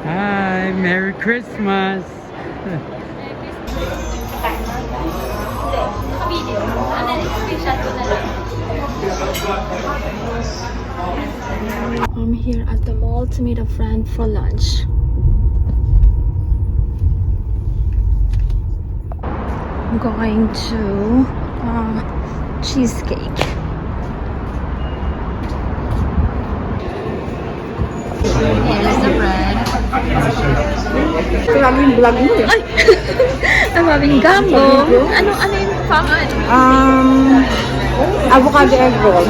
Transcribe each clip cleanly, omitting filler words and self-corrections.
Hi, Merry Christmas. I'm here at the mall to meet a friend for lunch. I'm going to Cheesecake. Here's the bread. Maraming vlog mo eh. Ay! I'm having gumbo. Ano yung pangan? Avocado egg roll.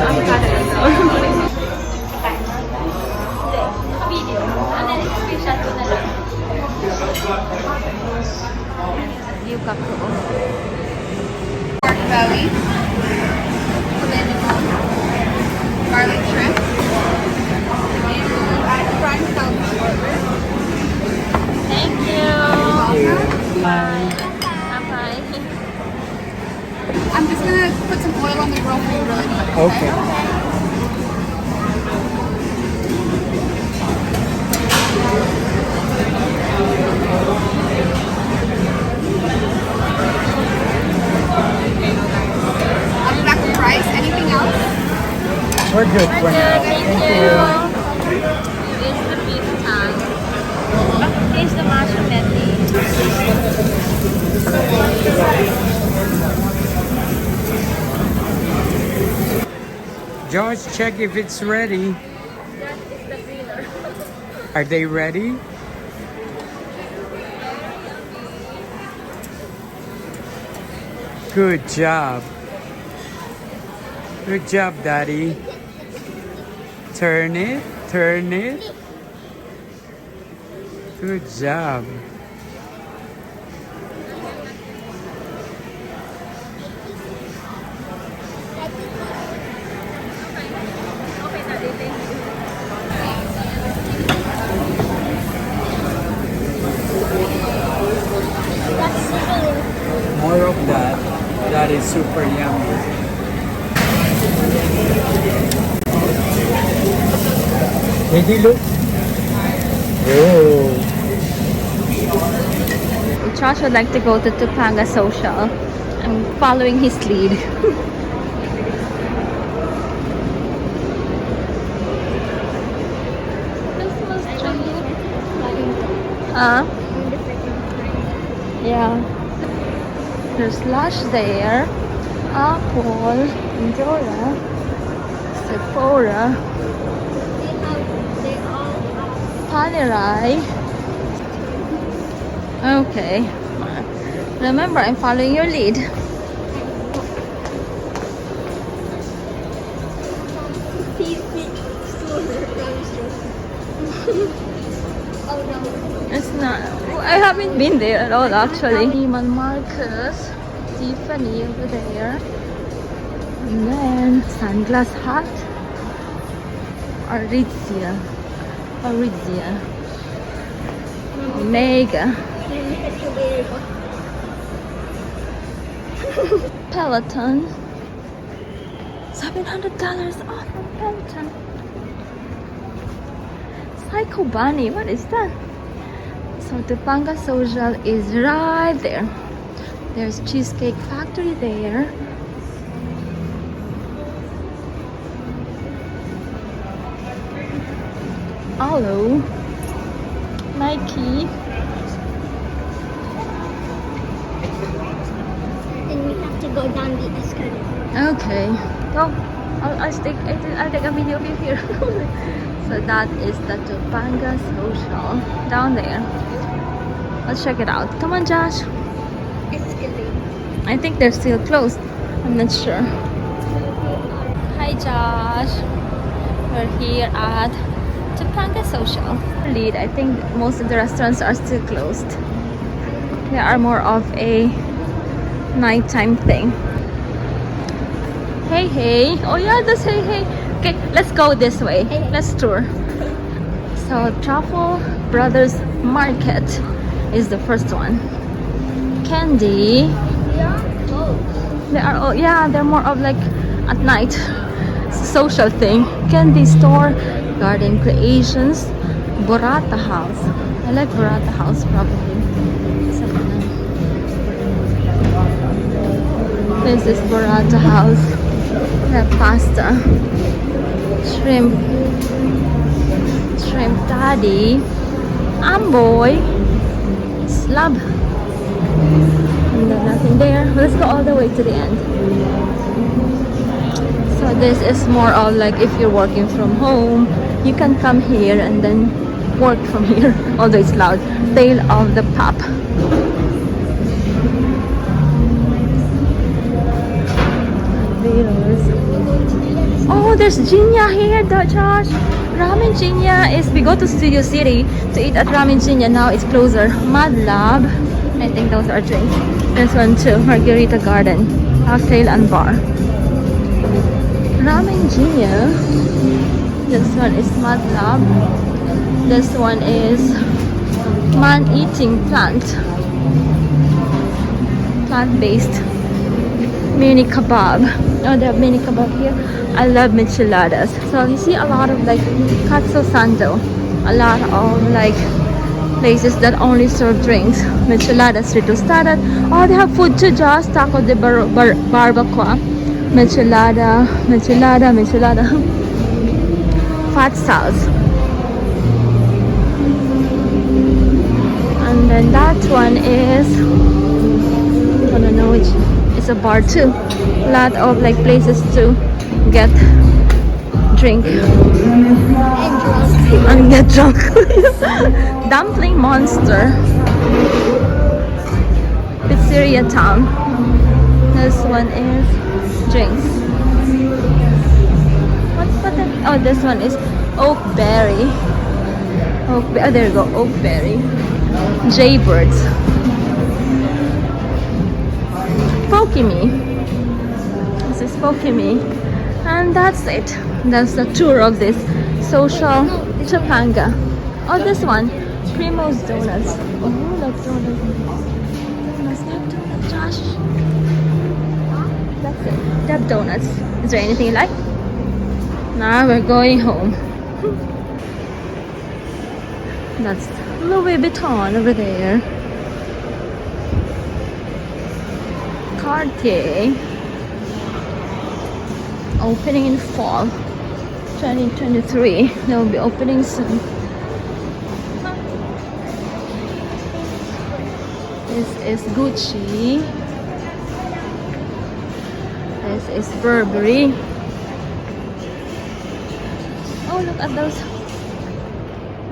Gyu-Kaku. Pork belly, filet mignon, garlic shrimp, and french salad burger. Thank you. Hi. Bye. I'm just gonna put some oil on the grill for you really quick. Okay. I'll be back with rice. Anything else? We're good for now. Thank you. It's the pizza time. Here's the marshmallow. Josh, check if it's ready. That is the griller. Are they ready? Good job. Good job, Daddy. Turn it, turn it. Good job. More of that. That is super yummy. Did you look? Oh. Josh would like to go to Topanga Social. I'm following his lead. Yeah. There's Lush there. Apple, Dora, Sephora, Panerai. Okay. Remember, I'm following your lead. It's not. I haven't been there at all actually. Neiman Marcus, Tiffany over there, and then Sunglass Hut, Aritzia, Omega, Peloton, $700 off from Peloton. Psycho Bunny, what is that? So Topanga Social is right there. There's Cheesecake Factory there. Hello. Nike. Then we have to go down the escalator. Okay. Go. I'll take a video of you here. So that is the Topanga Social down there. Let's check it out. Come on, Josh. Escalator. I think they're still closed. I'm not sure. Hi, Josh. We're here at Topanga Social. Lead. I think most of the restaurants are still closed. They are more of a nighttime thing. Hey, hey. Oh yeah, that's hey, hey. Okay, let's go this way. Let's tour. So Truffle Brothers Market is the first one. Candy. They are, oh yeah, they're more of like at night social thing. Candy store, Garden Creations, Burrata House. I like Burrata House probably. This is Burrata House. They have pasta, shrimp, shrimp daddy, amboy, slab. And then nothing there. Let's go all the way to the end. So this is more of like if you're working from home, you can come here and then work from here. Although it's loud. Tail of the Pop. Oh, there's Jinya here, Josh. Ramen Jinya is, we go to Studio City to eat at Ramen Jinya. Now it's closer. Mad Lab. I think those are drinks. This one too. Margarita Garden. Cocktail and bar. Ramen Jinya. This one is Mad Lab. This one is Man-Eating Plant. Plant-based. Mini kebab. Oh, they have mini kebab here. I love micheladas. So you see a lot of like katsu sando. A lot of like places that only serve drinks. Micheladas, street tostada. Oh, they have food too, Josh. Taco de barbacoa. Michelada. Fat sauce. And then that one is, I don't know which. It's a bar too. A lot of like places to get drink and get drunk. Dumpling Monster. Pizzeria Town. This one is drinks. What's that? Oh, this one is Oakberry. Oh, there you go. Oakberry. Jaybirds. Pokemee. This is Pokemee. And that's it. That's the tour of this social Topanga. Oh, this one. Primo's Donuts. Oh, look, donuts. Donuts, they have donuts, Josh. That's it. They have donuts. Is there anything you like? Now we're going home. That's Louis Vuitton over there. Cartier. Opening in fall 2023. They will be opening soon. This is Gucci. This is Burberry. Oh, look at those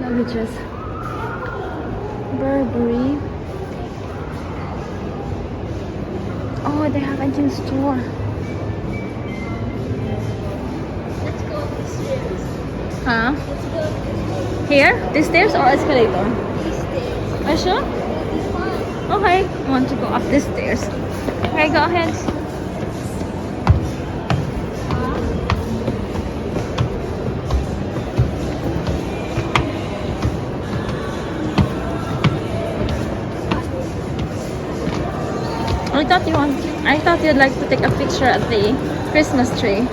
luggages. Burberry. Oh, they have a new store. Let's go upstairs. Huh? Let's go Here? The stairs or escalator? these stairs. Are you sure? It's fun. Okay. I want to go up the stairs. Okay, go ahead. I thought you'd like to take a picture at the Christmas tree.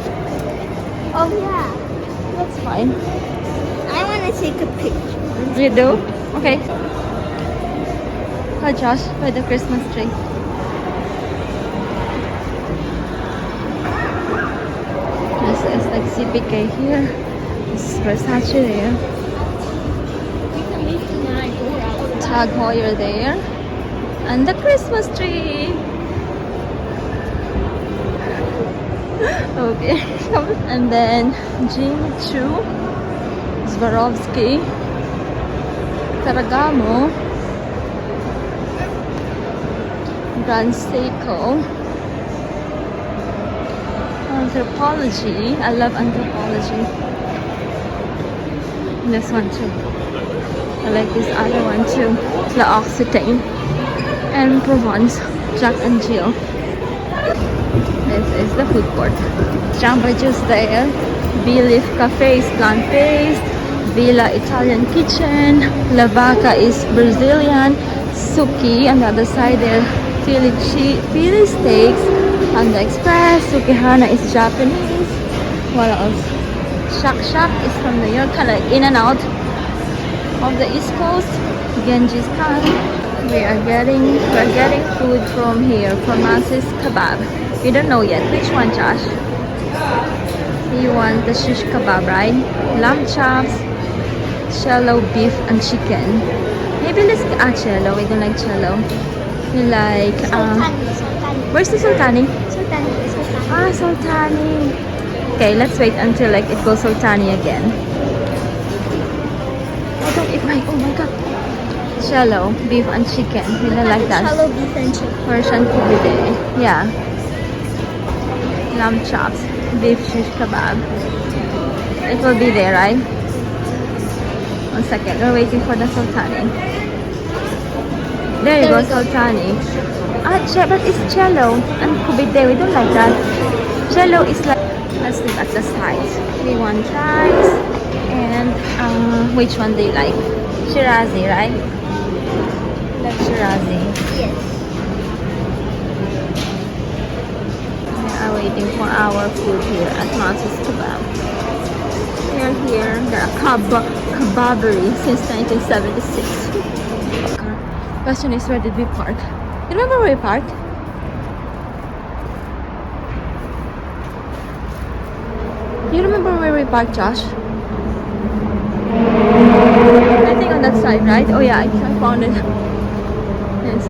Oh yeah. That's fine. I want to take a picture. You do? Okay. Hi Josh, by the Christmas tree. This is like CPK here. This is Versace there. Tag Heuer there. And the Christmas tree. Okay. And then Jimmy Choo, Swarovski, Ferragamo, Grand Seiko, Anthropology. I love Anthropology. This one too. I like this other one too. L'Occitane and Provence, Jack and Jill. This is the food court. Jamba Juice there. B-Leaf Cafe is plant-based. Villa Italian Kitchen. La Vaca is Brazilian. Suki on the other side there. Philly steaks. Panda Express. Sukihana is Japanese. What else? Shak Shak is from New York. Kind of like In and Out. of the East Coast, Genghis Khan. We're getting food from here, from Massis Kabob. We don't know yet. Which one, Josh? You want the shish kebab, right? Lamb chops, cello, beef, and chicken. Maybe let's get cello. We don't like cello. We like Sultani. where's the sultani? Sultani. Sultani. Okay, let's wait until like it goes sultani again. I don't eat my. Oh my god. Cello, beef and chicken. We don't like that. Shallow beef and chicken. Persian kubide. Yeah. Lamb chops, beef shish kebab. It will be there, right? 1 second. We're waiting for the sultani. There you go, sultani. But it's cello and kubide. We don't like that. Cello is like. Let's look at the sides. We want rice and which one do you like? Shirazi, right? Like Shirazi. Yes. We are waiting for our food here at Massis Kabob. We are here. There are kebabbery since 1976. Question is, where did we park? You remember where we parked? You remember where we parked, Josh? I think on that side, right? Oh yeah, I found it.